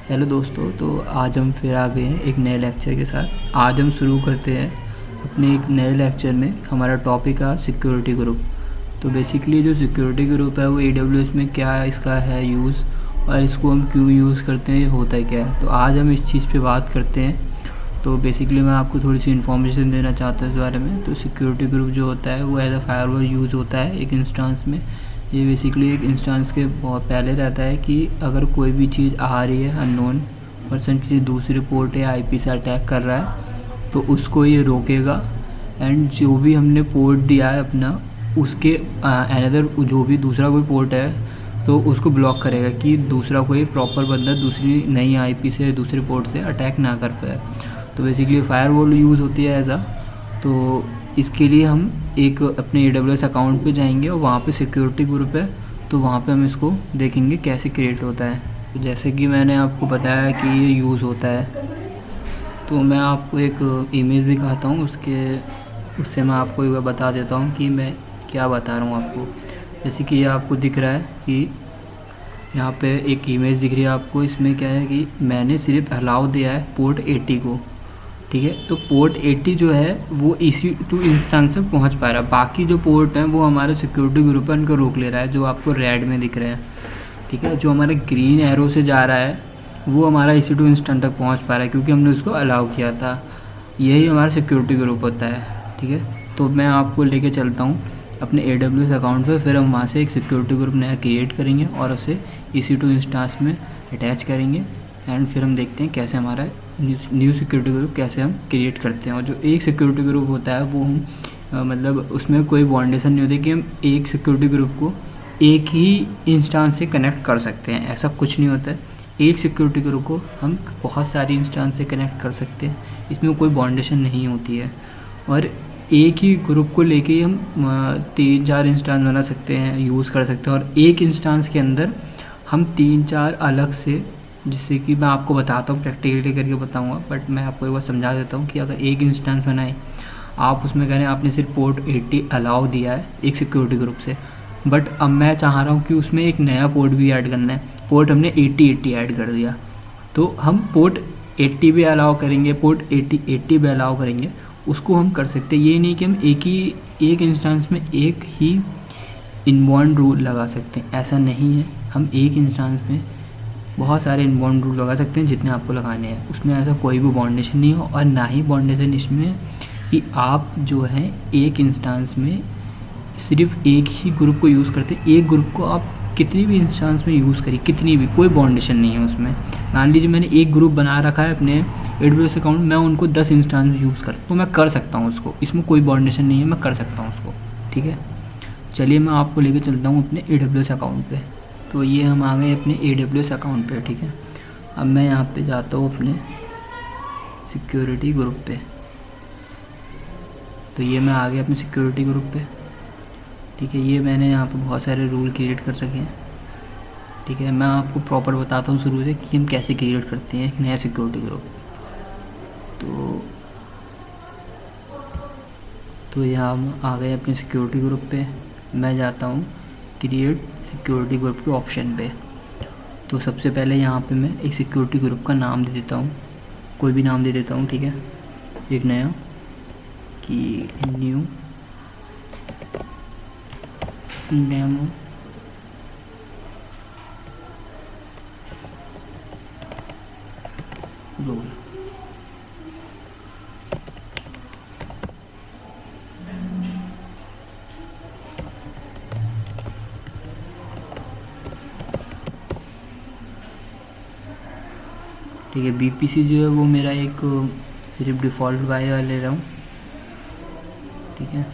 Hello दोस्तों, तो आज हम फिर आ गए हैं एक नए लेक्चर के साथ। आज हम शुरू करते हैं अपने एक नए लेक्चर में। हमारा टॉपिक है सिक्योरिटी ग्रुप। तो बेसिकली जो सिक्योरिटी ग्रुप है वो AWS में क्या इसका है यूज़, और इसको हम क्यों यूज़ करते हैं, ये होता है क्या है। तो आज हम इस चीज़ पे बात करते हैं। तो बेसिकली मैं आपको थोड़ी सी इन्फॉर्मेशन देना चाहता हूँ इस बारे में। तो सिक्योरिटी ग्रुप जो होता है वो एज अ फायरवॉल यूज़ होता है एक इंस्टेंस में। ये बेसिकली एक इंस्टेंस के बहुत पहले रहता है कि अगर कोई भी चीज़ आ रही है, अननोन पर्सन किसी दूसरे पोर्ट या IP से अटैक कर रहा है, तो उसको ये रोकेगा। एंड जो भी हमने पोर्ट दिया है अपना, उसके अनदर जो भी दूसरा कोई पोर्ट है तो उसको ब्लॉक करेगा कि दूसरा कोई प्रॉपर बंदा दूसरी नई IP से दूसरे पोर्ट से अटैक ना कर पाए। तो बेसिकली फायरवॉल यूज़ होती है ऐसा। तो इसके लिए हम एक अपने AWS अकाउंट पे जाएंगे और वहाँ पे सिक्योरिटी ग्रुप है, तो वहाँ पे हम इसको देखेंगे कैसे क्रिएट होता है। तो जैसे कि मैंने आपको बताया कि ये यूज़ होता है, तो मैं आपको एक इमेज दिखाता हूँ। उससे मैं आपको एक बार बता देता हूँ कि मैं क्या बता रहा हूँ आपको। जैसे कि ये आपको दिख रहा है कि यहाँ पे एक इमेज दिख रही है आपको। इसमें क्या है कि मैंने सिर्फ अलाउ दिया है पोर्ट 80 को, ठीक है। तो पोर्ट 80 जो है वो EC2 इंस्टेंस तक पहुँच पा रहा है। बाकी जो पोर्ट हैं वो हमारे सिक्योरिटी ग्रुप है, उनको रोक ले रहा है, जो आपको रेड में दिख रहे हैं, ठीक है। जो हमारे ग्रीन एरो से जा रहा है वो हमारा EC2 इंस्टेंस तक पहुँच पा रहा है, क्योंकि हमने उसको अलाउ किया था। यही हमारा सिक्योरिटी ग्रुप होता है, ठीक है। तो मैं आपको लेके चलता हूँ अपने AWS अकाउंट पे। फिर हम वहाँ से एक सिक्योरिटी ग्रुप नया क्रिएट करेंगे और उसे EC2 इंस्टेंस में अटैच करेंगे। एंड फिर हम देखते हैं कैसे हमारा न्यू सिक्योरिटी ग्रुप कैसे हम क्रिएट करते हैं। और जो एक सिक्योरिटी ग्रुप होता है वो हम मतलब उसमें कोई बाउंडेशन नहीं होती कि हम एक सिक्योरिटी ग्रुप को एक ही इंस्टेंस से कनेक्ट कर सकते हैं, ऐसा कुछ नहीं होता है। एक सिक्योरिटी ग्रुप को हम बहुत सारी इंस्टेंस से कनेक्ट कर सकते हैं, इसमें कोई बाउंडेशन नहीं होती है। और एक ही ग्रुप को लेके ही हम 3-4 इंस्टेंस बना सकते हैं, यूज़ कर सकते हैं। और एक इंस्टेंस के अंदर हम 3-4 अलग से, जिससे कि मैं आपको बताता हूँ, प्रैक्टिकली करके बताऊँगा, बट मैं आपको एक बार समझा देता हूँ कि अगर एक इंस्टेंस बनाए आप, उसमें करें आपने सिर्फ पोर्ट 80 अलाउ दिया है एक सिक्योरिटी ग्रुप से, बट अब मैं चाह रहा हूँ कि उसमें एक नया पोर्ट भी ऐड करना है। पोर्ट हमने 80 ऐड कर दिया, तो हम पोर्ट 80 भी अलाउ करेंगे, पोर्ट 80 भी अलाउ करेंगे, उसको हम कर सकते हैं। ये नहीं कि हम एक इंस्टेंस में एक ही इनबाउंड रूल लगा सकते हैं, ऐसा नहीं है। हम एक इंस्टेंस में बहुत सारे इनबाउंड रूल लगा सकते हैं जितने आपको लगाने हैं। उसमें ऐसा कोई भी बाउंडेशन नहीं हो, और ना ही बाउंडेशन इसमें कि आप जो है एक इंस्टेंस में सिर्फ एक ही ग्रुप को यूज़ करते हैं। एक ग्रुप को आप कितनी भी इंस्टेंस में यूज़ करिए, कितनी भी, कोई बाउंडेशन नहीं है उसमें। मान लीजिए मैंने एक ग्रुप बना रखा है अपने AWS अकाउंट, मैं उनको 10 इंस्टेंस में यूज़ करता हूँ, तो मैं कर सकता हूँ उसको, इसमें कोई बाउंडेशन नहीं है, मैं कर सकता हूँ उसको, ठीक है। चलिए मैं आपको लेके चलता हूँ अपने AWS अकाउंट पे। तो ये हम आ गए अपने AWS अकाउंट पे, ठीक है। अब मैं यहाँ पे जाता हूँ अपने सिक्योरिटी ग्रुप पे। तो ये मैं आ गया अपने सिक्योरिटी ग्रुप पे, ठीक है। ये मैंने यहाँ पे बहुत सारे रूल क्रिएट कर सके हैं, ठीक है। मैं आपको प्रॉपर बताता हूँ शुरू से कि हम कैसे क्रिएट करते हैं एक नया सिक्योरिटी ग्रुप। तो यहाँ हम आ गए अपने सिक्योरिटी ग्रुप पे। मैं जाता हूँ क्रिएट सिक्योरिटी ग्रुप के ऑप्शन पे। तो सबसे पहले यहाँ पे मैं एक सिक्योरिटी ग्रुप का नाम दे देता हूँ, कोई भी नाम दे देता हूँ, ठीक है। एक नया कि न्यू डेमो रोल। ठीक है। BPC जो है वो मेरा एक सिर्फ डिफ़ॉल्ट वाला ले रहा हूँ, ठीक है।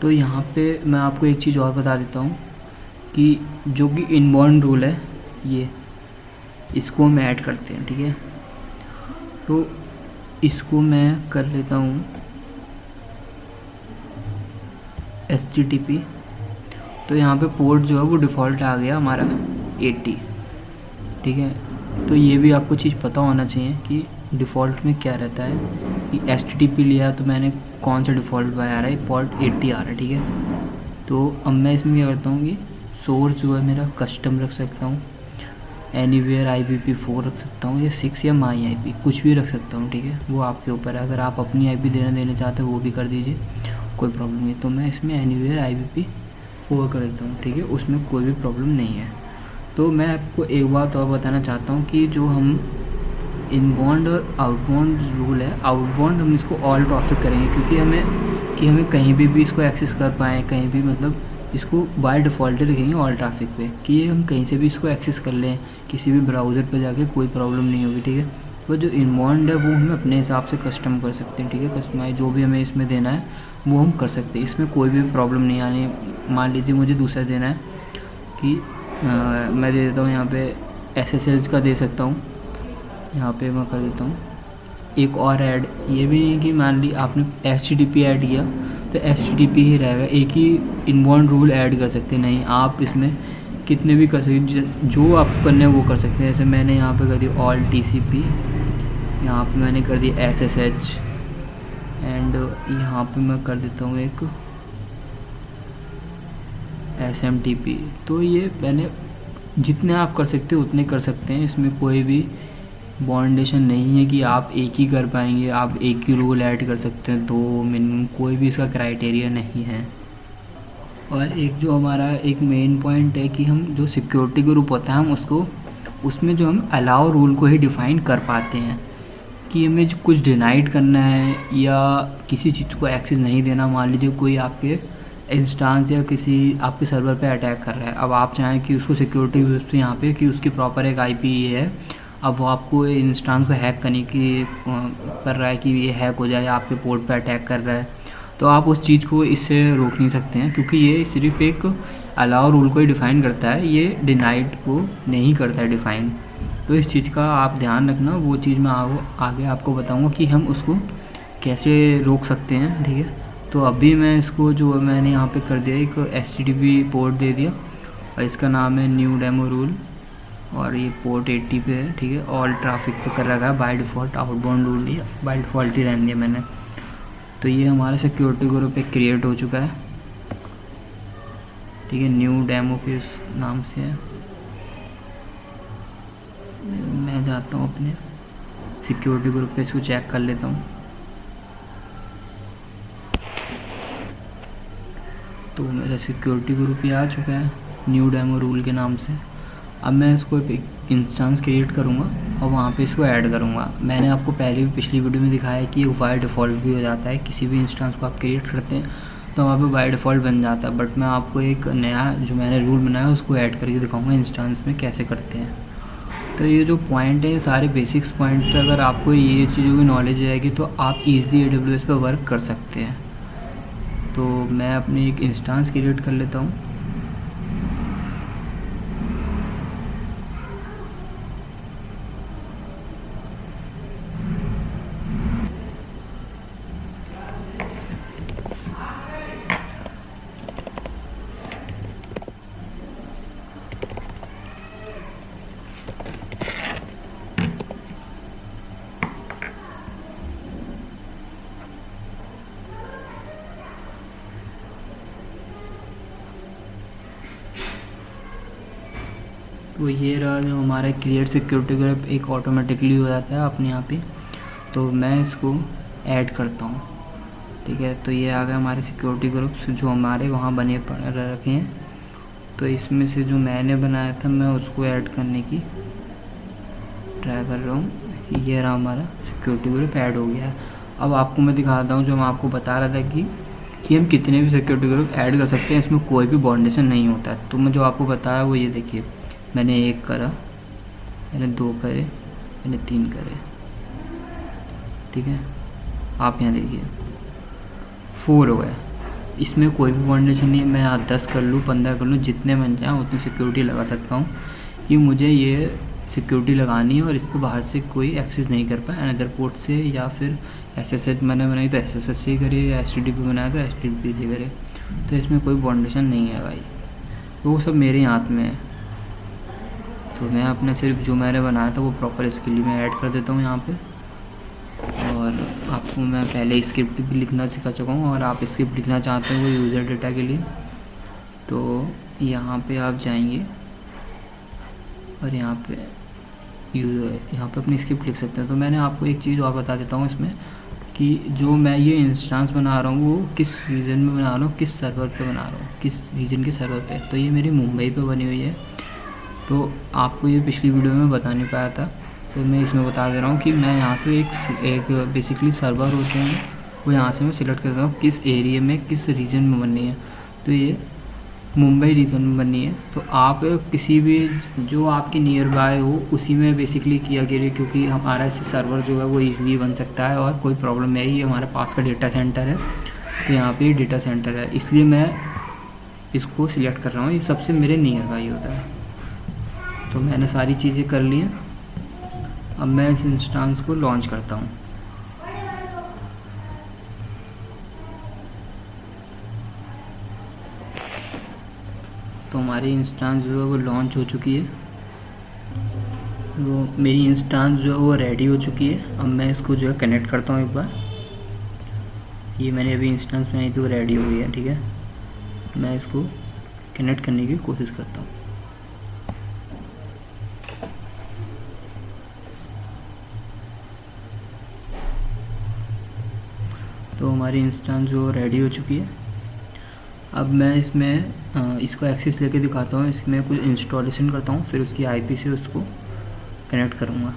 तो यहाँ पे मैं आपको एक चीज़ और बता देता हूँ कि जो कि इनबाउंड रूल है, ये इसको हम ऐड करते हैं, ठीक है। तो इसको मैं कर लेता हूँ HTTP। तो यहाँ पे पोर्ट जो है वो डिफ़ॉल्ट आ गया हमारा 80, ठीक है। तो ये भी आपको चीज़ पता होना चाहिए कि डिफ़ॉल्ट में क्या रहता है। कि HTTP लिया तो मैंने कौन सा डिफ़ॉल्ट आ रहा है, पोर्ट 80 आ रहा है, ठीक है। तो अब मैं इसमें क्या करता हूँ कि सोर्स जो है मेरा कस्टम रख सकता हूँ, एनीवेयर IPv4 रख सकता हूँ, या 6 या माई IP, कुछ भी रख सकता हूँ, ठीक है, वो आपके ऊपर है। अगर आप अपनी IP देना चाहते हो वो भी कर दीजिए, कोई प्रॉब्लम नहीं। तो मैं इसमें एनीवेयर IPv4 कर देता हूँ, ठीक है, उसमें कोई भी प्रॉब्लम नहीं है। तो मैं आपको एक बात और बताना चाहता हूँ कि जो हम इनबाउंड और आउटबाउंड रूल है, आउटबाउंड हम इसको ऑल ट्रैफिक करेंगे, क्योंकि हमें कहीं भी इसको एक्सेस कर पाएँ, कहीं भी, मतलब इसको बाय डिफ़ॉल्ट रखेंगे ऑल ट्रैफिक पे, कि ये हम कहीं से भी इसको एक्सेस कर लें, किसी भी ब्राउज़र पे जाके, कोई प्रॉब्लम नहीं होगी, ठीक है। तो जो इनबाउंड है वो हम अपने हिसाब से कस्टम कर सकते हैं, ठीक है, कस्टमाइज जो भी हमें इसमें देना है वो हम कर सकते हैं, इसमें कोई भी प्रॉब्लम नहीं आनी। मान लीजिए मुझे दूसरा देना है कि मैं दे देता हूँ यहाँ पे SSH का दे सकता हूँ, यहाँ पे मैं कर देता हूँ एक और ऐड। ये भी नहीं कि मान ली आपने HTTP ऐड किया तो HTTP ही रहेगा, एक ही इनबाउंड रूल ऐड कर सकते नहीं, आप इसमें कितने भी कर सकते, जो आप करने वो कर सकते हैं। जैसे मैंने यहाँ पे कर दी ऑल TCP, यहाँ पे मैंने कर दी SSH, एंड यहाँ पे मैं कर देता हूँ एक SMTP। तो ये मैंने जितने आप कर सकते हो उतने कर सकते हैं, इसमें कोई भी बाउंडेशन नहीं है कि आप एक ही कर पाएंगे, आप एक ही रूल ऐड कर सकते हैं, तो मिनिमम कोई भी इसका क्राइटेरिया नहीं है। और एक जो हमारा एक मेन पॉइंट है कि हम जो सिक्योरिटी ग्रुप होता है हम उसको, उसमें जो हम अलाउ रूल को ही डिफ़ाइन कर पाते हैं कि हमें कुछ डिनाइड करना है या किसी चीज़ को एक्सेस नहीं देना। मान लीजिए कोई आपके इंस्टांस या किसी आपके सर्वर पे अटैक कर रहा है, अब आप चाहें कि उसको सिक्योरिटी ग्रुप से यहाँ पे कि उसकी प्रॉपर एक IP ये है, अब वो आपको इंस्टांस को हैक करने की कर रहा है कि ये हैक हो जाए, आपके पोर्ट पे अटैक कर रहा है, तो आप उस चीज़ को इससे रोक नहीं सकते हैं, क्योंकि ये सिर्फ एक अलाउ रूल को ही डिफ़ाइन करता है, ये डिनाइड को नहीं करता है डिफ़ाइन। तो इस चीज़ का आप ध्यान रखना, वो चीज़ मैं आगे आपको बताऊँगा कि हम उसको कैसे रोक सकते हैं, ठीक है। तो अभी मैं इसको जो मैंने यहाँ पे कर दिया, एक HTTP पोर्ट दे दिया और इसका नाम है न्यू डेमो रूल, और ये पोर्ट 80 पे है, ठीक है, ऑल ट्रैफिक पे कर रखा है बाय डिफ़ॉल्ट, आउटबाउंड रूल ही बाय डिफ़ॉल्ट ही रहने दिया मैंने। तो ये हमारा सिक्योरिटी ग्रुप एक क्रिएट हो चुका है, ठीक है, न्यू डेमो के उस नाम से है। मैं जाता हूँ अपने सिक्योरिटी ग्रुप पे, इसको चेक कर लेता हूँ। तो मेरा सिक्योरिटी ग्रुप ये आ चुका है न्यू डेमो रूल के नाम से। अब मैं इसको एक इंस्टेंस क्रिएट करूँगा और वहाँ पे इसको ऐड करूँगा। मैंने आपको पहले भी पिछली वीडियो में दिखाया है कि बाय डिफ़ॉल्ट भी हो जाता है, किसी भी इंस्टेंस को आप क्रिएट करते हैं तो वहाँ पे बाय डिफ़ॉल्ट बन जाता है, बट मैं आपको एक नया जो मैंने रूल बनाया उसको ऐड करके दिखाऊँगा इंस्टेंस में कैसे करते हैं। तो ये जो पॉइंट है, सारे बेसिक्स पॉइंट, अगर आपको ये चीज़ों की नॉलेज हो जाएगी तो आप ईज़िली AWS पे वर्क कर सकते हैं। तो मैं अपनी एक इंस्टेंस क्रिएट कर लेता हूँ। तो ये रहा जो हमारा क्रिएट सिक्योरिटी ग्रुप, एक ऑटोमेटिकली हो जाता है अपने आप ही। तो मैं इसको ऐड करता हूँ, ठीक है। तो ये आ गया हमारे सिक्योरिटी ग्रुप्स जो हमारे वहाँ बने रखे हैं। तो इसमें से जो मैंने बनाया था मैं उसको ऐड करने की ट्राई कर रहा हूँ। ये रहा हमारा सिक्योरिटी ग्रुप ऐड हो गया है। अब आपको मैं दिखाता हूँ जो मैं आपको बता रहा था कि हम कितने भी सिक्योरिटी ग्रुप ऐड कर सकते हैं, इसमें कोई भी बाउंडेशन नहीं होता है। तो मैं जो आपको बताया वो ये देखिए, मैंने 1 करा, मैंने 2 करे, मैंने 3 करे, ठीक है। आप यहाँ देखिए 4 हो गए, इसमें कोई भी बाउंडेशन नहीं है। मैं यहाँ 10 कर लूँ, 15 कर लूँ, जितने बन जाए उतनी सिक्योरिटी लगा सकता हूँ कि मुझे ये सिक्योरिटी लगानी है और इस पर बाहर से कोई एक्सेस नहीं कर पाए अनदर पोर्ट से, या फिर SSH मैंने बनाई तो SSH से करे, या HTTP बनाया तो HTTP से करे। तो इसमें कोई बाउंडेशन नहीं है भाई, तो वो सब मेरे हाथ में है। तो मैं अपने सिर्फ जो मैंने बनाया था वो प्रॉपर इसके लिए मैं ऐड कर देता हूँ यहाँ पे। और आपको मैं पहले स्क्रिप्ट भी लिखना सिखा चुका हूँ, और आप स्क्रिप्ट लिखना चाहते हो वो यूज़र डेटा के लिए, तो यहाँ पे आप जाएंगे और यहाँ पे यहाँ पे अपनी स्क्रिप्ट लिख सकते हैं। तो मैंने आपको एक चीज़ और बता देता हूँ इसमें कि जो मैं ये इंस्टेंस बना रहा हूँ वो किस रीजन में बना रहा हूँ, किस सर्वर पे बना रहा हूँ, किस रीजन के सर्वर पे। तो ये मेरी मुंबई पे बनी हुई है। तो आपको ये पिछली वीडियो में बता नहीं पाया था, तो मैं इसमें बता दे रहा हूँ कि मैं यहाँ से एक बेसिकली सर्वर होते हैं वो यहाँ से मैं सिलेक्ट करता हूँ किस एरिया में, किस रीजन में बननी है। तो ये मुंबई रीजन में बननी है। तो आप किसी भी जो आपके नियर बाय हो उसी में बेसिकली किया करिए, क्योंकि हमारा इस सर्वर जो है वो ईज़िली बन सकता है और कोई प्रॉब्लम नहीं है। ये हमारे पास का डेटा सेंटर है, तो यहाँ पे डेटा सेंटर है, इसलिए मैं इसको सिलेक्ट कर रहा हूँ। ये सबसे मेरे नियर बाय होता है। तो मैंने सारी चीज़ें कर ली हैं। अब मैं इस इंस्टेंस को लॉन्च करता हूँ। तो हमारी इंस्टेंस जो है वो लॉन्च हो चुकी है। तो मेरी इंस्टेंस जो है वो रेडी हो चुकी है। अब मैं इसको जो है कनेक्ट करता हूँ एक बार। ये मैंने अभी इंस्टेंस बनाई थी वो रेडी हो गई है, ठीक है। मैं इसको कनेक्ट करने की कोशिश करता हूँ। तो हमारी इंस्टेंस जो रेडी हो चुकी है। अब मैं इसमें इसको एक्सेस लेके दिखाता हूँ। इसमें कुछ इंस्टॉलेशन करता हूँ, फिर उसकी आईपी से उसको कनेक्ट करूँगा।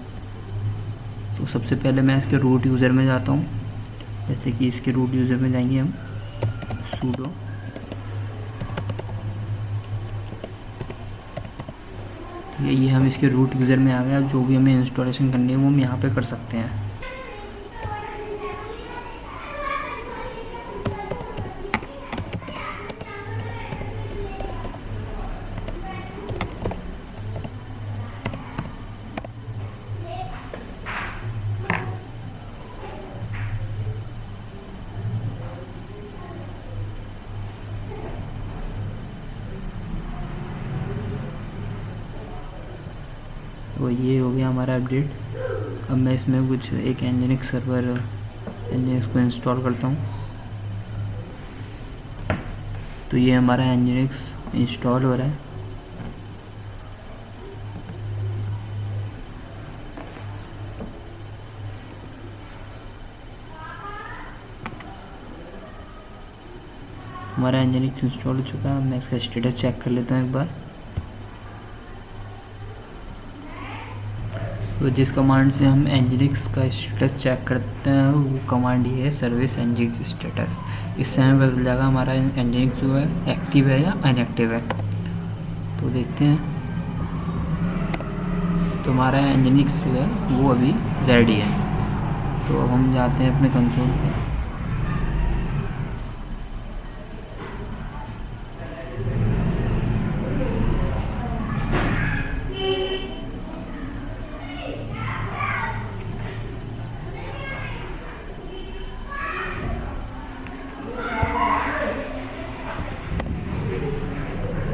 तो सबसे पहले मैं इसके रूट यूज़र में जाता हूँ। जैसे कि इसके रूट यूज़र में जाएंगे हम sudo ये हम इसके रूट यूज़र में आ गए। अब जो भी हमें इंस्टॉलेशन करनी है वो हम यहाँ पे कर सकते हैं। तो ये हो गया हमारा अपडेट। अब मैं इसमें कुछ एक एनजिनिक्स सर्वर एनजिनिक्स को इंस्टॉल करता हूँ। तो ये हमारा एनजिनिक्स इंस्टॉल हो रहा है। हमारा एनजिनिक्स इंस्टॉल हो चुका है। मैं इसका स्टेटस चेक कर लेता हूँ एक बार। तो जिस कमांड से हम एनजिनिक्स का स्टेटस चेक करते हैं वो कमांड ये है सर्विस एनजिनिक्स स्टेटस। इससे हमें पता चल जाएगा हमारा एनजिनिक्स जो है एक्टिव है या अनएक्टिव है। तो देखते हैं। तो हमारा एनजिनिक्स जो है वो अभी रेडी है। तो अब हम जाते हैं अपने कंसोल पे।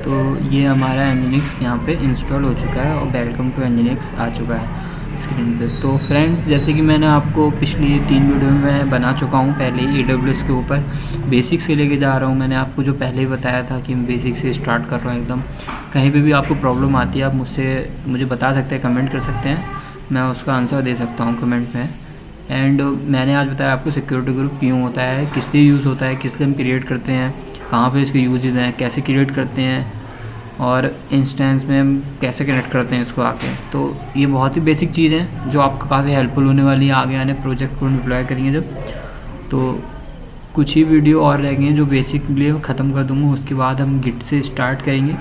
तो ये हमारा एनजिनिक्स यहाँ पे इंस्टॉल हो चुका है और वेलकम टू एनजिनिक्स आ चुका है स्क्रीन पे। तो फ्रेंड्स, जैसे कि मैंने आपको पिछली 3 वीडियो में बना चुका हूँ पहले ही AWS के ऊपर बेसिक से लेके जा रहा हूँ। मैंने आपको जो पहले ही बताया था कि मैं बेसिक से स्टार्ट कर रहा हूँ एकदम। कहीं पे भी आपको प्रॉब्लम आती है आप मुझे बता सकते हैं, कमेंट कर सकते हैं, मैं उसका आंसर दे सकता हूँ कमेंट में। एंड मैंने आज बताया आपको सिक्योरिटी ग्रुप क्यों होता है, किस लिए यूज़ होता है, किस लिए हम क्रिएट करते हैं, कहाँ पे इसके यूजेस हैं, कैसे क्रिएट करते हैं और इंस्टेंस में हम कैसे कनेक्ट करते हैं इसको आके। तो ये बहुत ही बेसिक चीज़ है जो आपको काफ़ी हेल्पफुल होने वाली है आगे आने प्रोजेक्ट को डिप्लॉय करेंगे जब। तो कुछ ही वीडियो और रह गए हैं जो बेसिकली ख़त्म कर दूँगा। उसके बाद हम गिट से स्टार्ट करेंगे।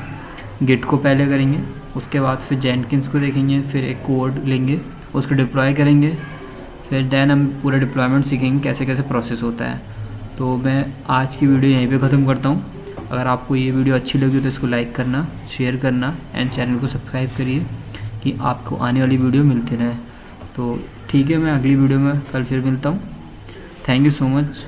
गिट को पहले करेंगे, उसके बाद फिर जेनकिंस को देखेंगे, फिर एक कोड लेंगे उसको डिप्लॉय करेंगे, फिर देन हम पूरा डिप्लॉयमेंट सीखेंगे कैसे कैसे प्रोसेस होता है। तो मैं आज की वीडियो यहीं पे ख़त्म करता हूँ। अगर आपको ये वीडियो अच्छी लगी तो इसको लाइक करना, शेयर करना एंड चैनल को सब्सक्राइब करिए कि आपको आने वाली वीडियो मिलती रहे। तो ठीक है, मैं अगली वीडियो में कल फिर मिलता हूँ। Thank you so much.